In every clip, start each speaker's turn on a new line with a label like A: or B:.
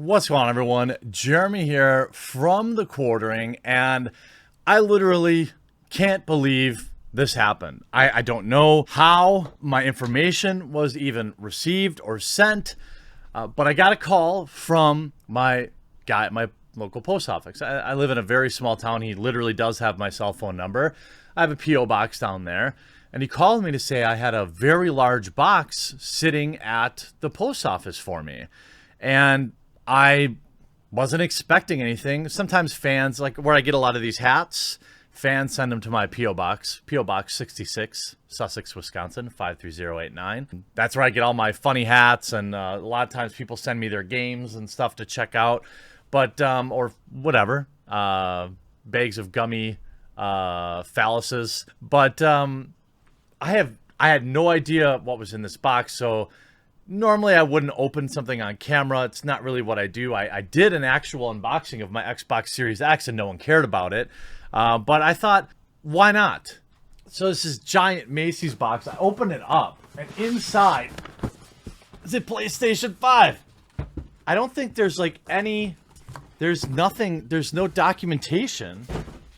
A: What's going on, everyone? Jeremy here from the Quartering, and I literally can't believe this happened. I don't know how my information was even received or sent, but I got a call from my guy at my local post office. I live in a very small town. He literally does have my cell phone number. I have a P.O. box down there, and he called me to say I had a very large box sitting at the post office for me. And I wasn't expecting anything. Sometimes fans, like where I get a lot of these hats, fans send them to my P.O. Box. P.O. Box 66, Sussex, Wisconsin, 53089. That's where I get all my funny hats, and a lot of times people send me their games and stuff to check out. But, or whatever, bags of gummy phalluses. But I had no idea what was in this box, so normally I wouldn't open something on camera. It's not really what I do. I did an actual unboxing of my Xbox Series X and no one cared about it. But I thought, why not? So this is giant Macy's box. I open it up, and inside is a PlayStation 5. I don't think there's like there's nothing, there's no documentation.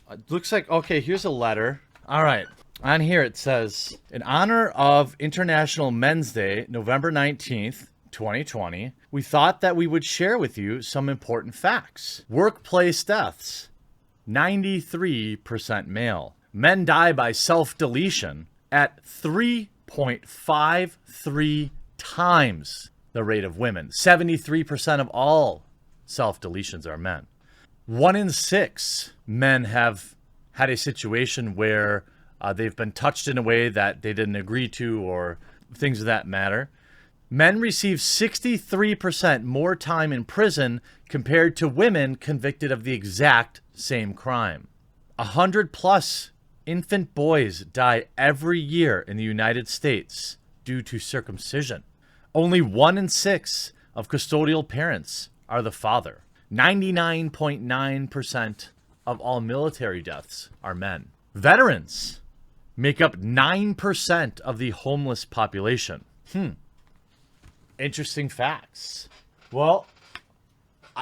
A: It looks like, okay, here's a letter. All right. On here it says, in honor of International Men's Day, November 19th, 2020, we thought that we would share with you some important facts. Workplace deaths, 93% male. Men die by self-deletion at 3.53 times the rate of women. 73% of all self-deletions are men. 1 in 6 men have had a situation where they've been touched in a way that they didn't agree to, or things of that matter. Men receive 63% more time in prison compared to women convicted of the exact same crime. 100+ infant boys die every year in the United States due to circumcision. Only 1 in 6 of custodial parents are the father. 99.9% of all military deaths are men. Veterans make up 9% of the homeless population. Interesting facts. Well,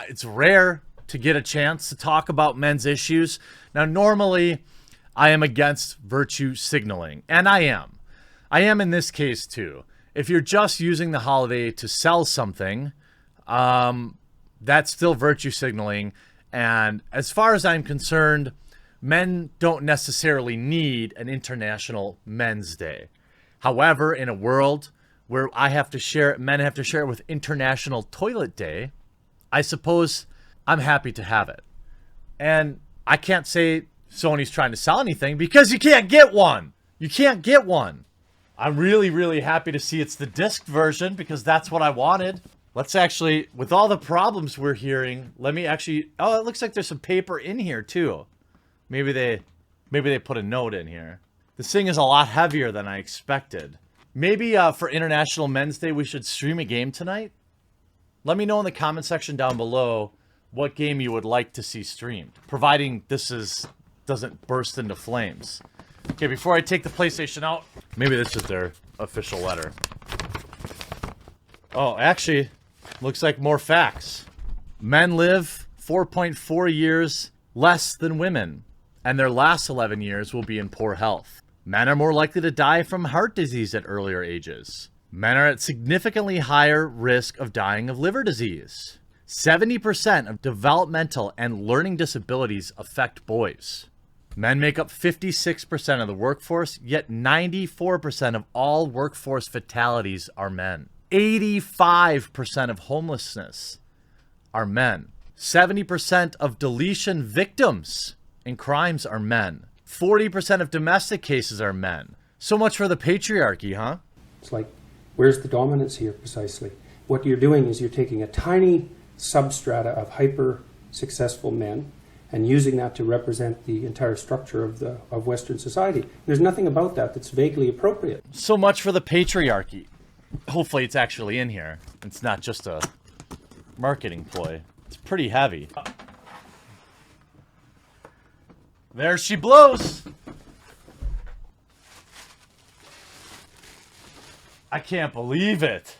A: it's rare to get a chance to talk about men's issues. Now, normally, I am against virtue signaling, and I am. I am in this case, too. If you're just using the holiday to sell something, that's still virtue signaling. And as far as I'm concerned, men don't necessarily need an International Men's Day. However, in a world where men have to share it with International Toilet Day, I suppose I'm happy to have it. And I can't say Sony's trying to sell anything because you can't get one. You can't get one. I'm really, really happy to see it's the disc version because that's what I wanted. Let's actually, with all the problems we're hearing, let me actually, oh, it looks like there's some paper in here too. Maybe they put a note in here. This thing is a lot heavier than I expected. Maybe for International Men's Day, we should stream a game tonight. Let me know in the comment section down below what game you would like to see streamed, providing doesn't burst into flames. Okay, before I take the PlayStation out, maybe this is their official letter. Oh, actually, looks like more facts. Men live 4.4 years less than women, and their last 11 years will be in poor health. Men are more likely to die from heart disease at earlier ages. Men are at significantly higher risk of dying of liver disease. 70% of developmental and learning disabilities affect boys. Men make up 56% of the workforce, yet 94% of all workforce fatalities are men. 85% of homelessness are men. 70% of deletion victims in crimes are men. 40% of domestic cases are men. So much for the patriarchy, huh?
B: It's like, where's the dominance here precisely? What you're doing is you're taking a tiny substrata of hyper-successful men and using that to represent the entire structure of Western society. There's nothing about that that's vaguely appropriate.
A: So much for the patriarchy. Hopefully it's actually in here. It's not just a marketing ploy. It's pretty heavy. There she blows. I can't believe it.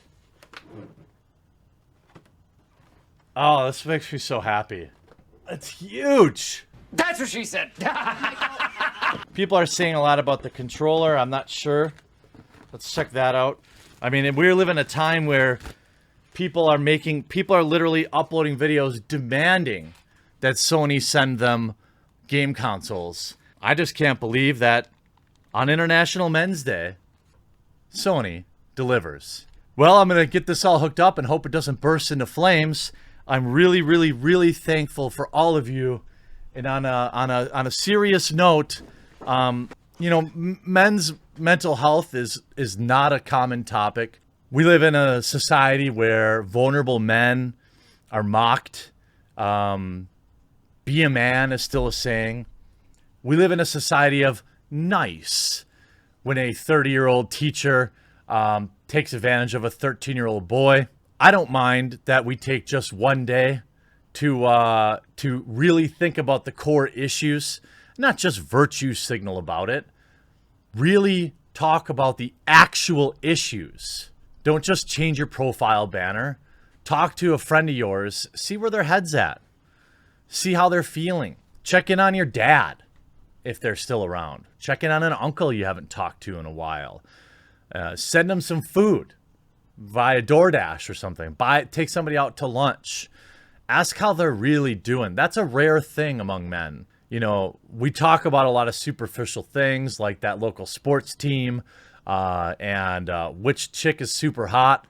A: Oh, this makes me so happy. It's huge.
C: That's what she said.
A: People are saying a lot about the controller. I'm not sure. Let's check that out. I mean, we live in a time where people are literally uploading videos demanding that Sony send them game consoles. I just can't believe that on International Men's Day, Sony delivers. Well, I'm going to get this all hooked up and hope it doesn't burst into flames. I'm really, really, really thankful for all of you. And on a serious note, you know, men's mental health is not a common topic. We live in a society where vulnerable men are mocked. Be a man is still a saying. We live in a society of nice. When a 30-year-old teacher takes advantage of a 13-year-old boy, I don't mind that we take just one day to really think about the core issues, not just virtue signal about it. Really talk about the actual issues. Don't just change your profile banner. Talk to a friend of yours. See where their head's at. See how they're feeling. Check in on your dad if they're still around. Check in on an uncle you haven't talked to in a while. Send them some food via DoorDash or something. Take somebody out to lunch. Ask how they're really doing. That's a rare thing among men. You know, we talk about a lot of superficial things like that local sports team and which chick is super hot,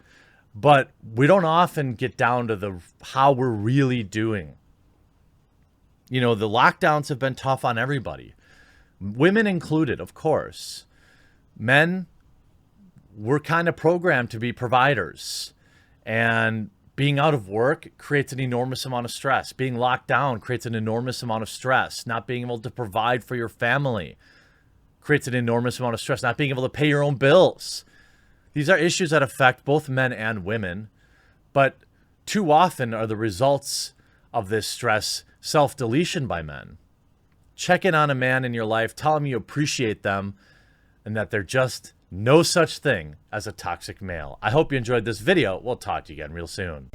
A: but we don't often get down to how we're really doing. You know, the lockdowns have been tough on everybody, women included, of course. Men, we're kind of programmed to be providers, and being out of work creates an enormous amount of stress. Being locked down creates an enormous amount of stress. Not being able to provide for your family creates an enormous amount of stress. Not being able to pay your own bills. These are issues that affect both men and women, but too often are the results of this stress self-deletion by men. Check in on a man in your life. Tell him you appreciate them and that they're just no such thing as a toxic male. I hope you enjoyed this video. We'll talk to you again real soon.